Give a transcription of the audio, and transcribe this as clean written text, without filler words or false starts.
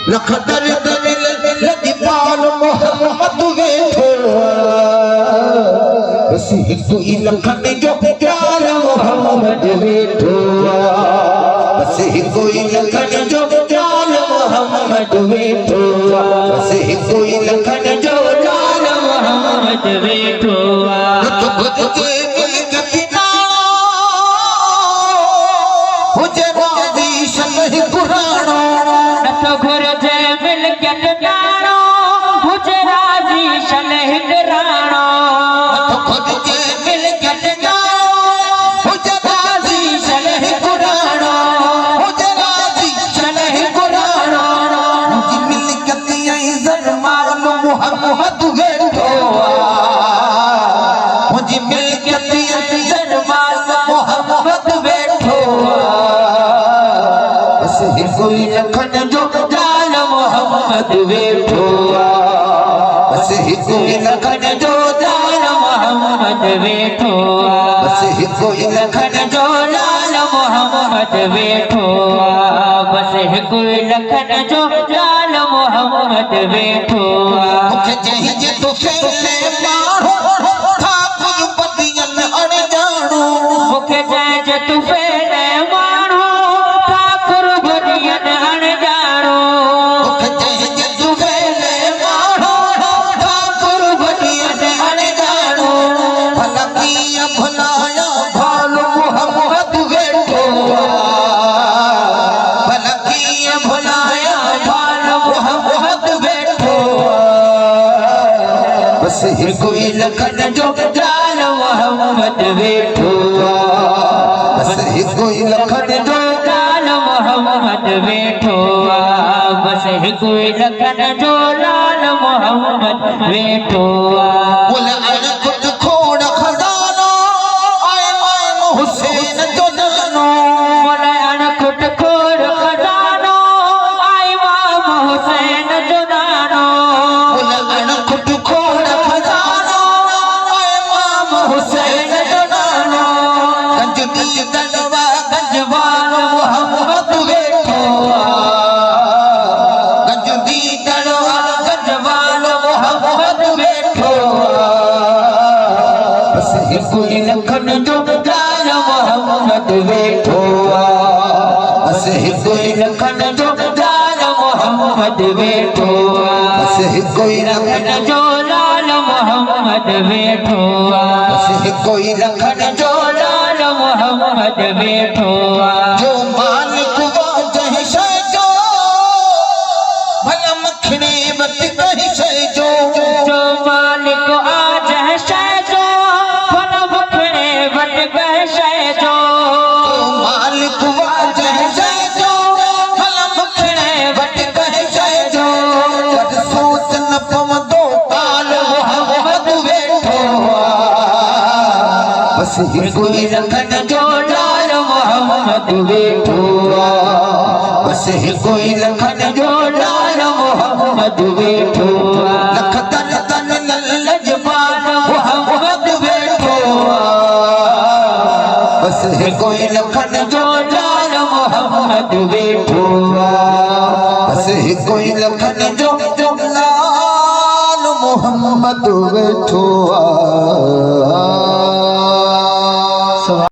लख दर्द लजपाल मोहम्मद वेठो बस हिकु ई लखन जो प्यार मोहम्मद वेठो बस हिकु ई लखन जो प्यार मोहम्मद वेठो बस हिकु ई लखन जो प्यार मोहम्मद वेठो खुद के मिलकत ना हुजे राज़ी शमह पुराणो नथो घुरजे मिलकत नाणो हुजे राज़ी शमह पुराणो खुद के मिलकत ना हुजे राज़ी शमह पुराणो हुजे राज़ी शमह पुराणो मुंहिंजी मिलकत ऐं ज़रमाल मोहम्मद वेठो मुंहिंजी मिलकत ऐं ज़रमाल मोहम्मद वेठो बस हिकु ई लखन जो जाल मोहम्मद वेठो बस हिकु ई लखन जो जाल मोहम्मद वेठो बस हिकु ई लखन जो जाल मोहम्मद वेठो बस हिकु ई लखन जो जाल मोहम्मद वेठो मूंखे चइजे तूं फैले माण्हू ठाकुर बदियन अणॼाणो मूंखे चइजे तूं फैले माण्हू ठाकुर बदियन अणॼाणो मूंखे चइजे तूं फैले माण्हू ठाकुर बदियन अणॼाणो भला कीअं भुलाया भाल मोहम्मद वेठो भला कीअं भुलाया भाल मोहम्मद वेठो बस हिकु ई लखन जो जाल मोहम्मद वेठो बस हिकु ई लखन जो जाल मोहम्मद वेठो बस हिकु ई लखन जो लाल मोहम्मद वेठो बोल अणकुट खोड़ खज़ानो आए इमाम हुसैन जो नानो बोल अणकुट खोड़ खज़ानो आए इमाम हुसैन जो नानो बोल अणकुट खोड़ खज़ानो आए इमाम हुसैन जो नानो गंज दी गलवा गंजवाल मोहम्मद वेठो गंज दी गलवा गंजवाल मोहम्मद वेठो बस हिकु ई लखन जो जाल मोहम्मद वेठो बस हिकु ई लखन जो जाल मोहम्मद वेठो बस हिकु ई लखन जो लाल मोहम्मद वेठो बस हिकु ई लखन जो लाल मोहम्मद वेठो जो मालिक वाजह शै जो भला मखणे वट कहि शै जो मालिक आजह शै जो भला मखणे वट कहि शै जो मालिक वाजह शै जो भला मखणे वट कहि शै जो कद सोच न पवंदो ताल मोहम्मद वेठो बस हिकु ई लखन जो लाल मोहम्मद वेठो बस हिकु ई लखन जो लाल मोहम्मद वेठो लख दर्द लजपाल मोहम्मद वेठो बस हिकु ई लखन जो लाल मोहम्मद वेठो बस हिकु ई लखन जो लाल मोहम्मद वेठो